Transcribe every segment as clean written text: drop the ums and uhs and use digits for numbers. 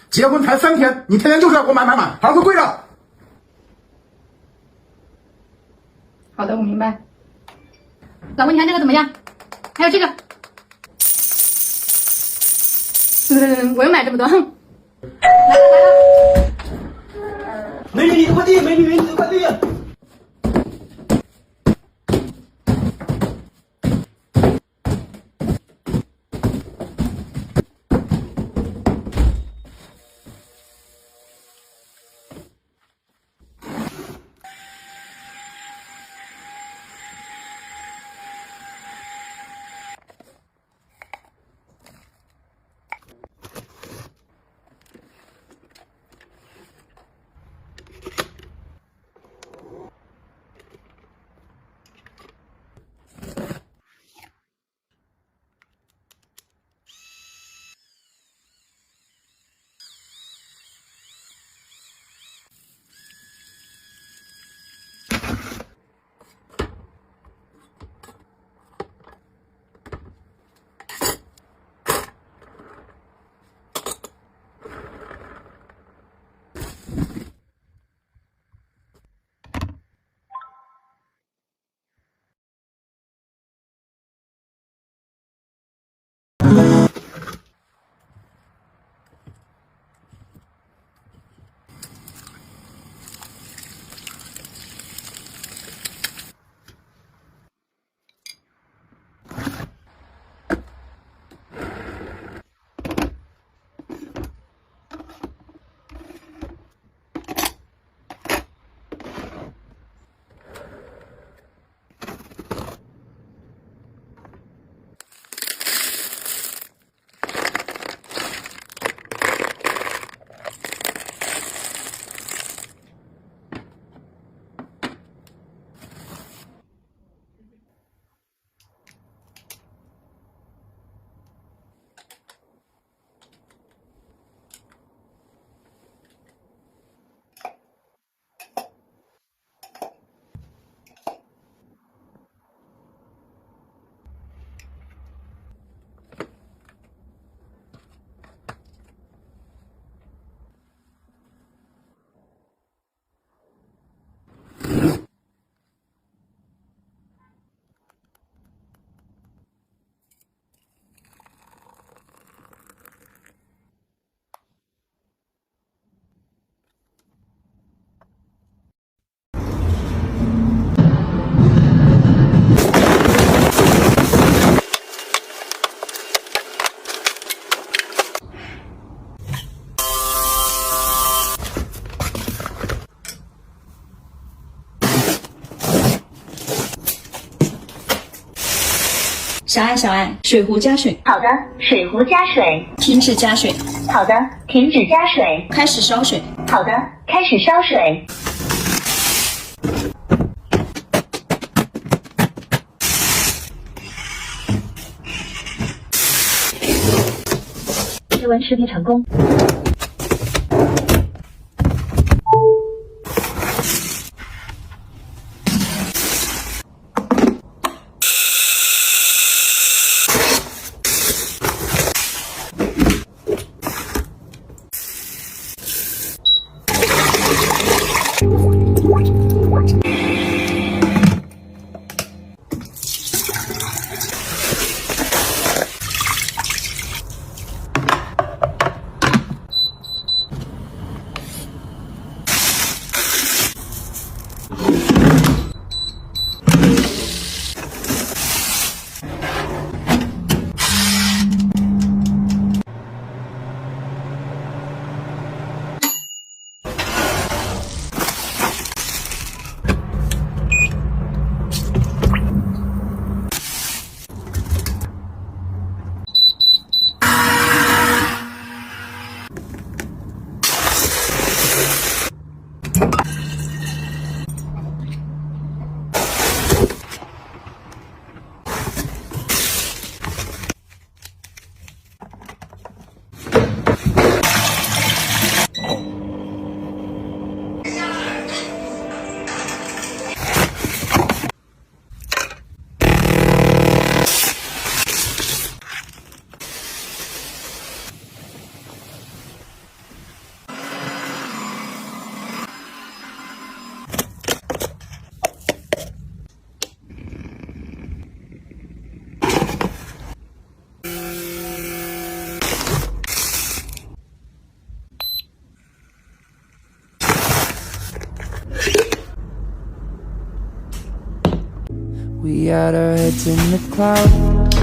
结婚才3天，你天天就是要给我买，还会跪着。好的，我明白。老公，你看这个怎么样？还有这个，我又买这么多，哼。来了。美女，你的快递，美女，你的快递。小爱，水壶加水。好的，水壶加水。停止加水。好的，停止加水。开始烧水。好的，开始烧水。试温识别成功。We had our heads in the clouds.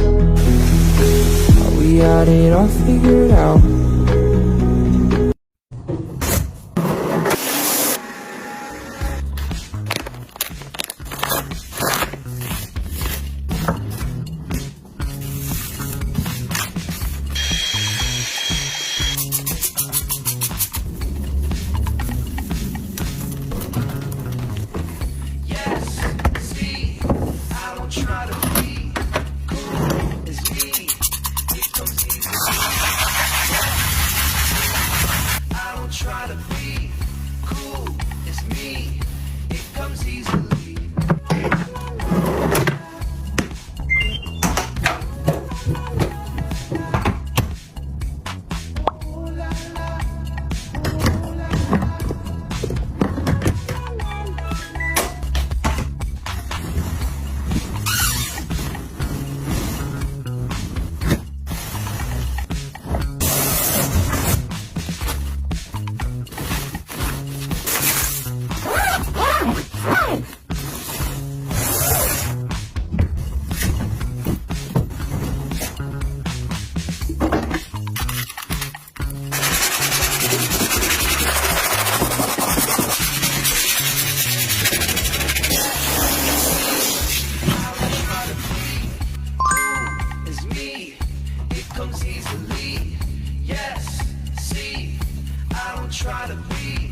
We had it all figured out. Try to be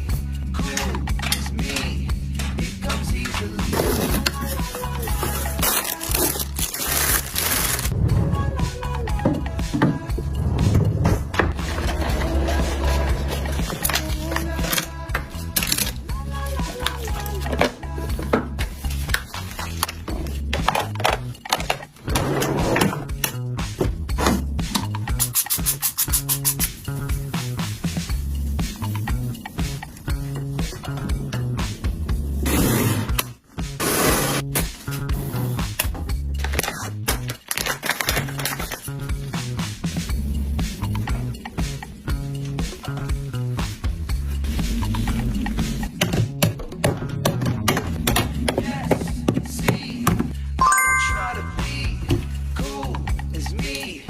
cool as me.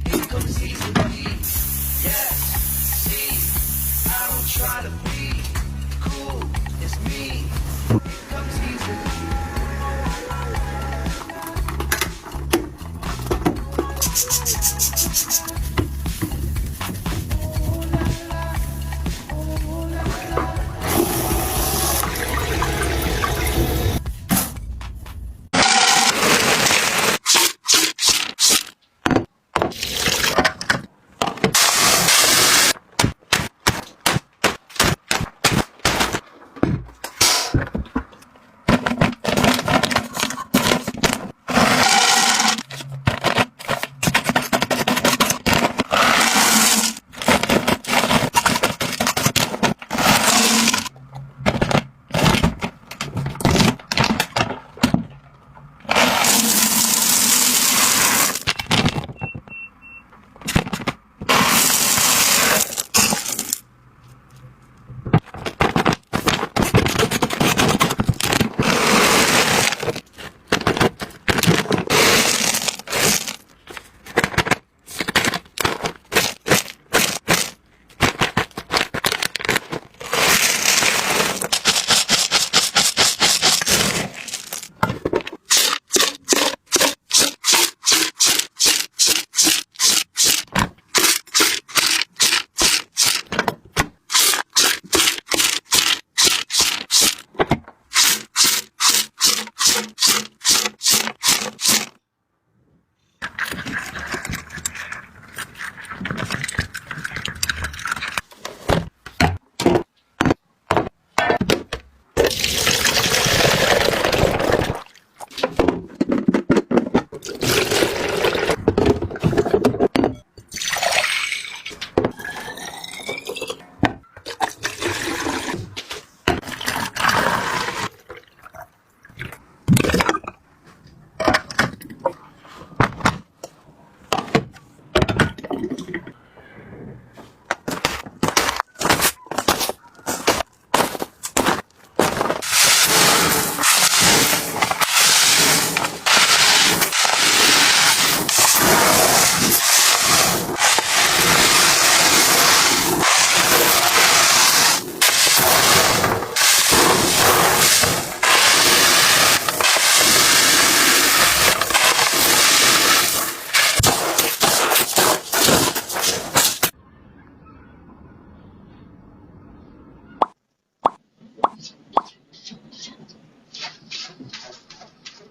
It comes easily. Yes, see, I don't try to be cool.